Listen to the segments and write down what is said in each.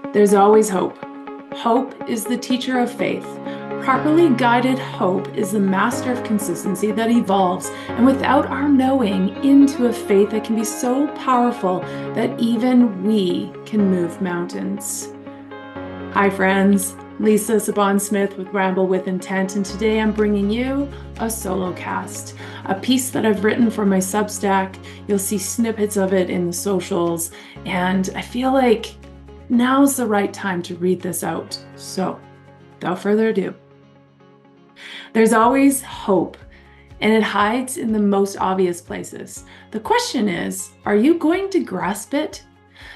There's always hope. Hope is the teacher of faith. Properly guided hope is the master of consistency that evolves, and without our knowing, into a faith that can be so powerful that even we can move mountains. Hi friends, Lisa Szabon-Smith with Ramble with Intent, and today I'm bringing you a solo cast, a piece that I've written for my Substack. You'll see snippets of it in the socials, and I feel like now's the right time to read this out. So, without further ado, there's always hope, and it hides in the most obvious places. The question is, are you going to grasp it?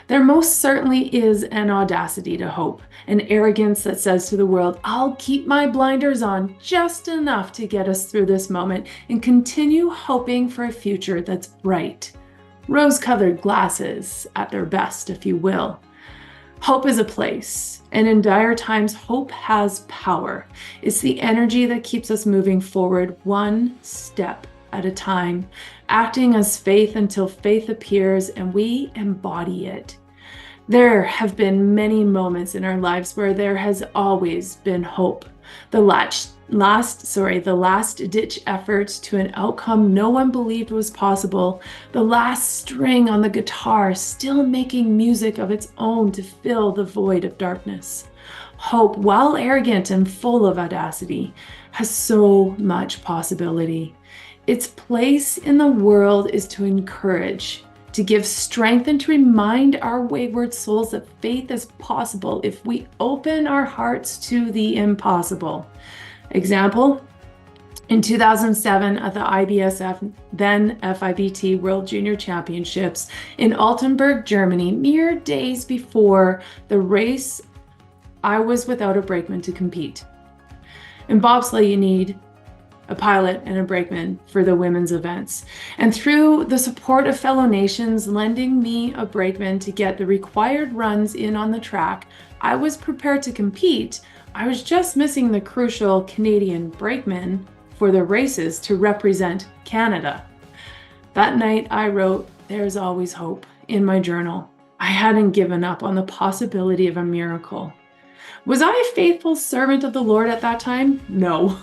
There most certainly is an audacity to hope, an arrogance that says to the world, I'll keep my blinders on just enough to get us through this moment and continue hoping for a future that's bright. Rose-colored glasses at their best, if you will. Hope is a place, and in dire times, hope has power. It's the energy that keeps us moving forward one step at a time, acting as faith until faith appears and we embody it. There have been many moments in our lives where there has always been hope. The last ditch effort to an outcome no one believed was possible. The last string on the guitar still making music of its own to fill the void of darkness. Hope, while arrogant and full of audacity, has so much possibility. Its place in the world is to encourage, to give strength, and to remind our wayward souls that faith is possible if we open our hearts to the impossible. Example, in 2007 at the IBSF, then FIBT World Junior Championships in Altenburg, Germany, mere days before the race, I was without a brakeman to compete. In bobsleigh, you need a pilot and a brakeman for the women's events. And through the support of fellow nations lending me a brakeman to get the required runs in on the track, I was prepared to compete. I was just missing the crucial Canadian brakeman for the races to represent Canada. That night I wrote, "There's always hope," in my journal. I hadn't given up on the possibility of a miracle. Was I a faithful servant of the Lord at that time? No.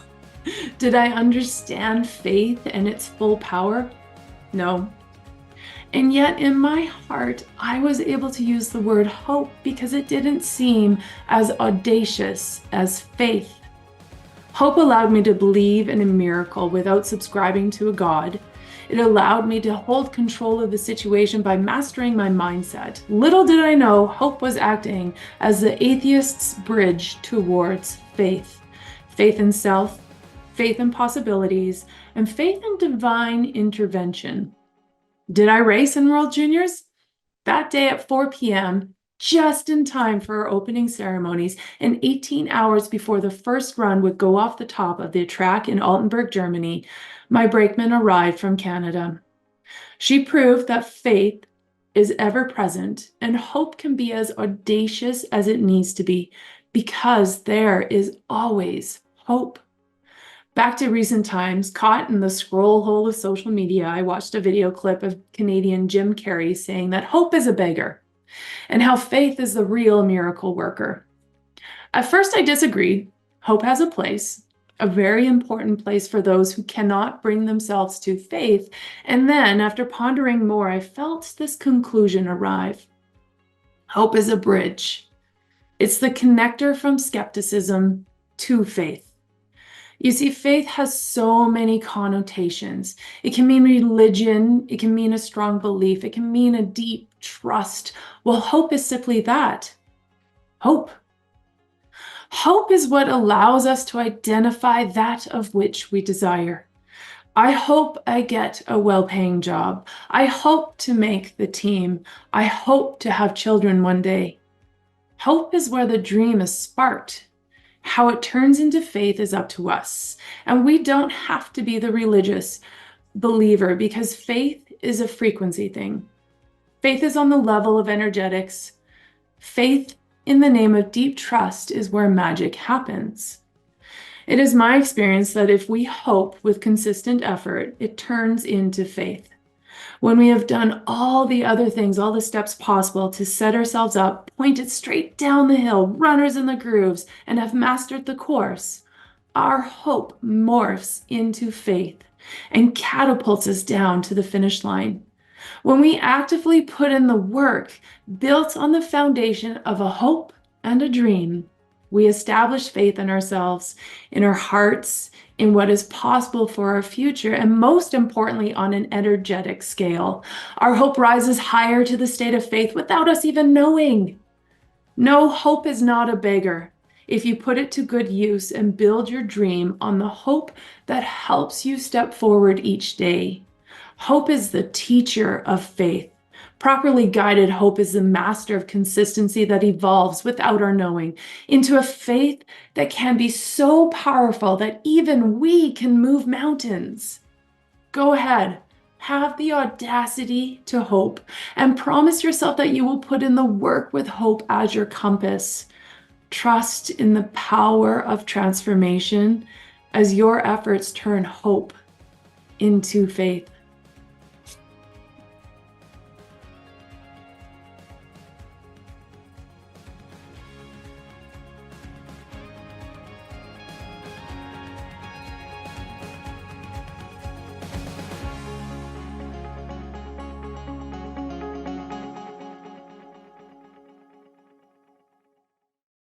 Did I understand faith and its full power? No. And yet in my heart, I was able to use the word hope because it didn't seem as audacious as faith. Hope allowed me to believe in a miracle without subscribing to a God. It allowed me to hold control of the situation by mastering my mindset. Little did I know, hope was acting as the atheist's bridge towards faith. Faith in self, faith in possibilities, and faith in divine intervention. Did I race in World Juniors? That day at 4 p.m., just in time for our opening ceremonies, and 18 hours before the first run would go off the top of the track in Altenburg, Germany, my brakeman arrived from Canada. She proved that faith is ever present and hope can be as audacious as it needs to be because there is always hope. Back to recent times, caught in the scroll hole of social media, I watched a video clip of Canadian Jim Carrey saying that hope is a beggar and how faith is the real miracle worker. At first, I disagreed. Hope has a place, a very important place for those who cannot bring themselves to faith. And then, after pondering more, I felt this conclusion arrive. Hope is a bridge. It's the connector from skepticism to faith. You see, faith has so many connotations. It can mean religion, it can mean a strong belief, it can mean a deep trust. Well, hope is simply that. Hope. Hope is what allows us to identify that of which we desire. I hope I get a well-paying job. I hope to make the team. I hope to have children one day. Hope is where the dream is sparked. How it turns into faith is up to us. And we don't have to be the religious believer because faith is a frequency thing. Faith is on the level of energetics. Faith in the name of deep trust is where magic happens. It is my experience that if we hope with consistent effort, it turns into faith. When we have done all the other things, all the steps possible to set ourselves up, pointed straight down the hill, runners in the grooves, and have mastered the course, our hope morphs into faith and catapults us down to the finish line. When we actively put in the work built on the foundation of a hope and a dream, we establish faith in ourselves, in our hearts, in what is possible for our future, and most importantly, on an energetic scale. Our hope rises higher to the state of faith without us even knowing. No, hope is not a beggar. If you put it to good use and build your dream on the hope that helps you step forward each day. Hope is the teacher of faith. Properly guided hope is the master of consistency that evolves without our knowing into a faith that can be so powerful that even we can move mountains. Go ahead, have the audacity to hope and promise yourself that you will put in the work with hope as your compass. Trust in the power of transformation as your efforts turn hope into faith.